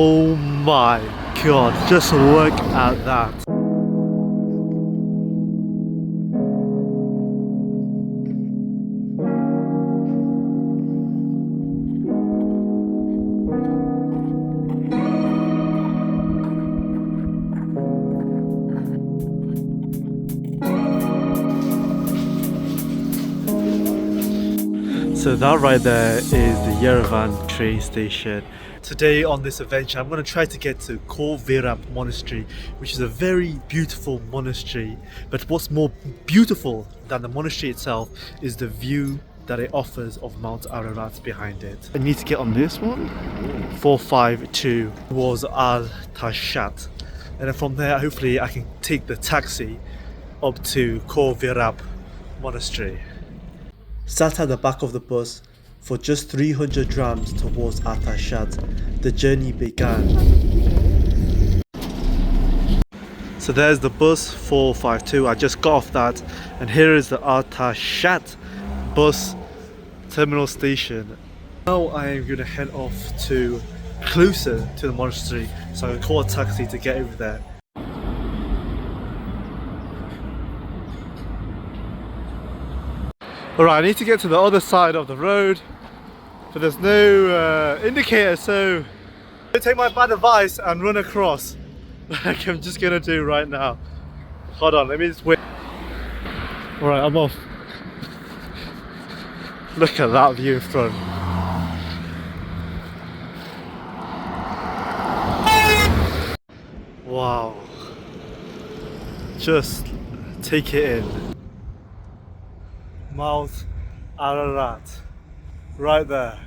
Oh my god, just look at that. So that right there is the Yerevan train station. Today on this adventure I'm going to try to get to Khor Virap Monastery, which is a very beautiful monastery. But what's more beautiful than the monastery itself is the view that it offers of Mount Ararat behind it. I need to get on this one. 452 was Al Tashat. And then from there hopefully I can take the taxi up to Khor Virap Monastery. Sat at the back of the bus for just 300 drams towards Atashat, the journey began. So there's the bus 452, I just got off that, and here is the Atashat bus terminal station. Now I am going to head off to closer to the monastery, so I can call a taxi to get over there. Alright, I need to get to the other side of the road, but there's no indicator, so I'm gonna take my bad advice and run across, like I'm just gonna do right now. Hold on, let me just wait. Alright, I'm off. Look at that view in front. Wow. Just take it in. Mount Ararat, right there.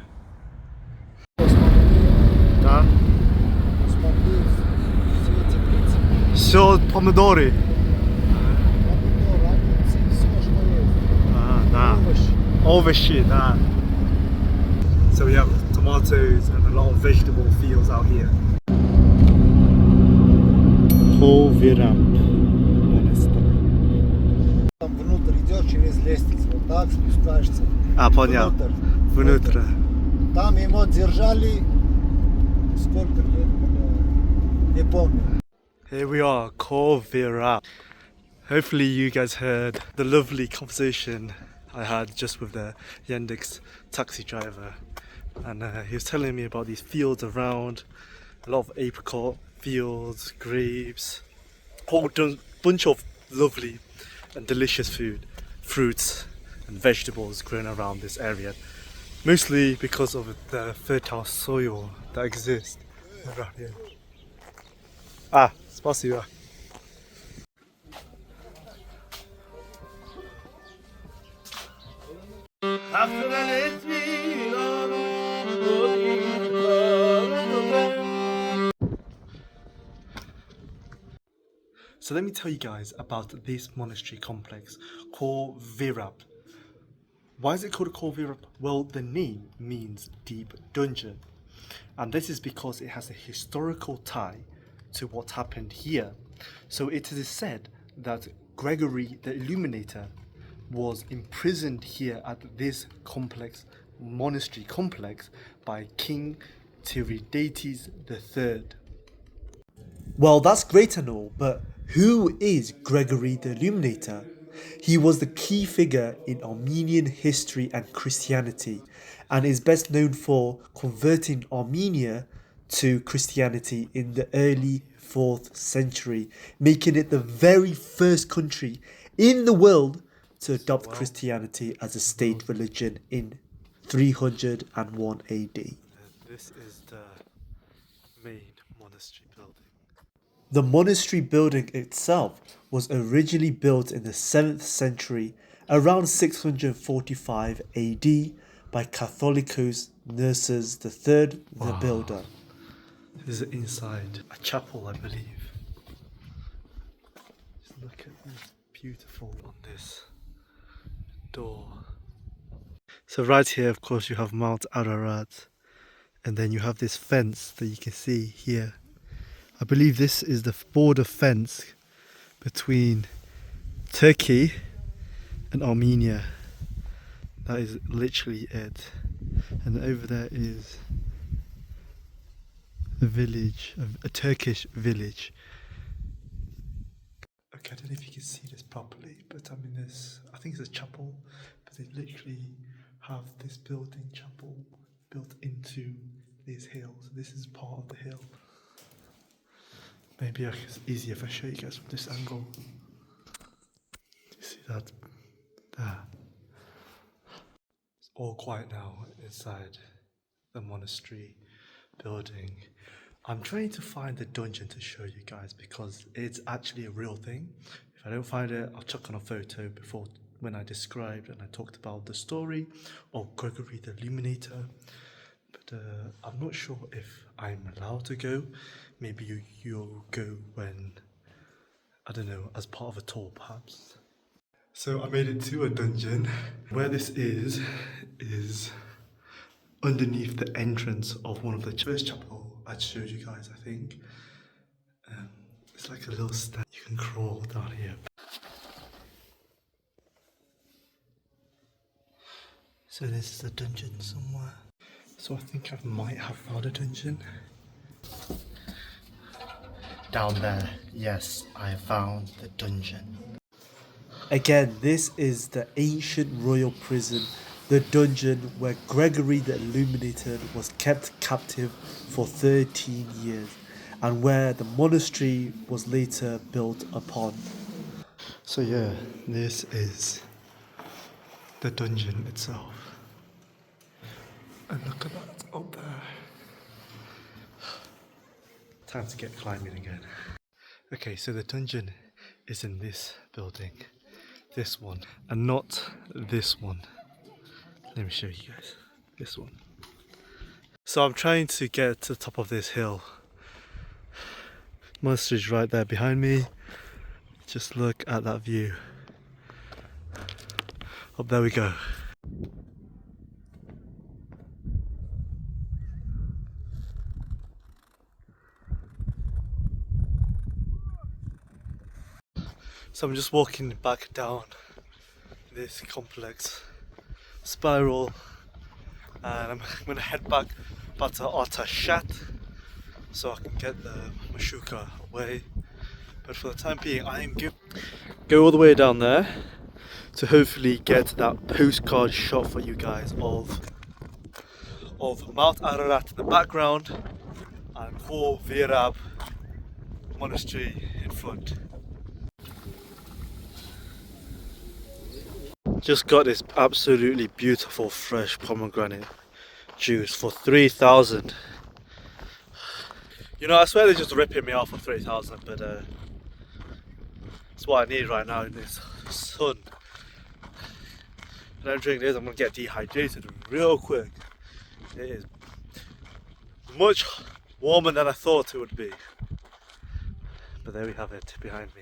Да? Все помидоры. Да. Овощи, да. So we have tomatoes and a lot of vegetable fields out here. Khor Virap Monastery. Внутрь идешь через лестницу, вот так спускаешься. А, понял. Внутрь. Там его держали сколько лет, не помню. Here we are, Khor Virap. Hopefully you guys heard the lovely conversation I had just with the Yandex taxi driver, and he was telling me about these fields around, a lot of apricot fields, grapes, a whole bunch of lovely and delicious food, fruits and vegetables grown around this area, mostly because of the fertile soil that exists around here. Ah, спасибо. So let me tell you guys about this monastery complex, Khor Virap. Why is it called Khor Virap? Well, the name means deep dungeon, and this is because it has a historical tie to what happened here. So it is said that Gregory the Illuminator was imprisoned here at this complex, monastery complex, by King Tiridates III. Well, that's great and all, but who is Gregory the Illuminator? He was the key figure in Armenian history and Christianity, and is best known for converting Armenia to Christianity in the early 4th century, making it the very first country in the world to adopt Christianity as a state religion in 301 AD. This is the main monastery building. The monastery building itself was originally built in the 7th century, around 645 AD, by Catholicos Nurses III, the builder. This is inside a chapel, I believe. Just look at this beautiful on this door. So right here, of course, you have Mount Ararat, and then you have this fence that you can see here. I believe this is the border fence between Turkey and Armenia. That is literally it. And over there is village, a Turkish village. Okay, I don't know if you can see this properly, but I mean, I think it's a chapel, but they literally have this building chapel built into this hill. So this is part of the hill. Maybe it's easier if I show you guys from this angle. You see that? There. It's all quiet now inside the monastery building. I'm trying to find the dungeon to show you guys because it's actually a real thing. If I don't find it, I'll chuck on a photo before when I described and I talked about the story of Gregory the Illuminator. But I'm not sure if I'm allowed to go. Maybe you'll go when, I don't know, as part of a tour perhaps. So I made it to a dungeon. Where this is underneath the entrance of one of the first chapel I showed you guys, I think. It's like a little step. You can crawl down here. So this is a dungeon somewhere. So I think I might have found a dungeon. Down there, yes, I found the dungeon. Again, this is the ancient royal prison, the dungeon where Gregory the Illuminator was kept captive for 13 years and where the monastery was later built upon. So yeah, this is the dungeon itself. And look at that up there. Time to get climbing again. Okay, so the dungeon is in this building. This one, and not this one. Let me show you guys. This one. So I'm trying to get to the top of this hill. Monastery's right there behind me. Just look at that view. Up there we go. So I'm just walking back down this complex spiral and I'm going to head back to Artashat so I can get the Mashuka away. But for the time being, I am go all the way down there to hopefully get that postcard shot for you guys of Mount Ararat in the background and Khor Virap Monastery in front. Just got this absolutely beautiful fresh pomegranate juice for 3,000. You know, I swear they're just ripping me off for 3,000, but it's what I need right now in this sun. If I don't drink this, I'm gonna get dehydrated real quick. It is much warmer than I thought it would be. But there we have it behind me.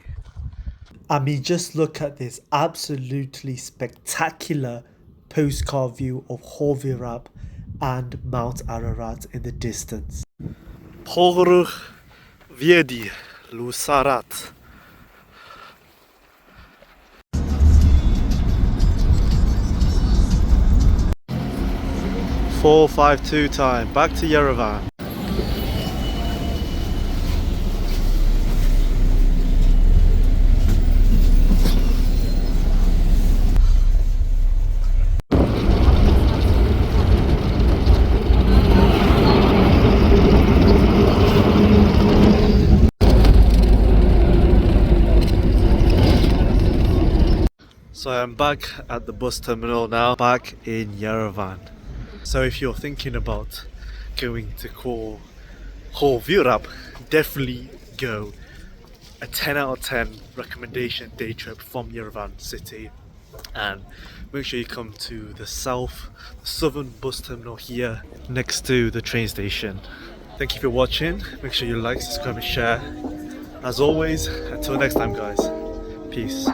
I mean, just look at this absolutely spectacular postcard view of Khor Virap and Mount Ararat in the distance. Khor Virap Monastery. 4:52 time, back to Yerevan. So I'm back at the bus terminal now, back in Yerevan. So if you're thinking about going to Khor Virap, definitely go. A 10 out of 10 recommendation day trip from Yerevan city. And make sure you come to the southern bus terminal here next to the train station. Thank you for watching. Make sure you like, subscribe and share. As always, until next time guys, peace.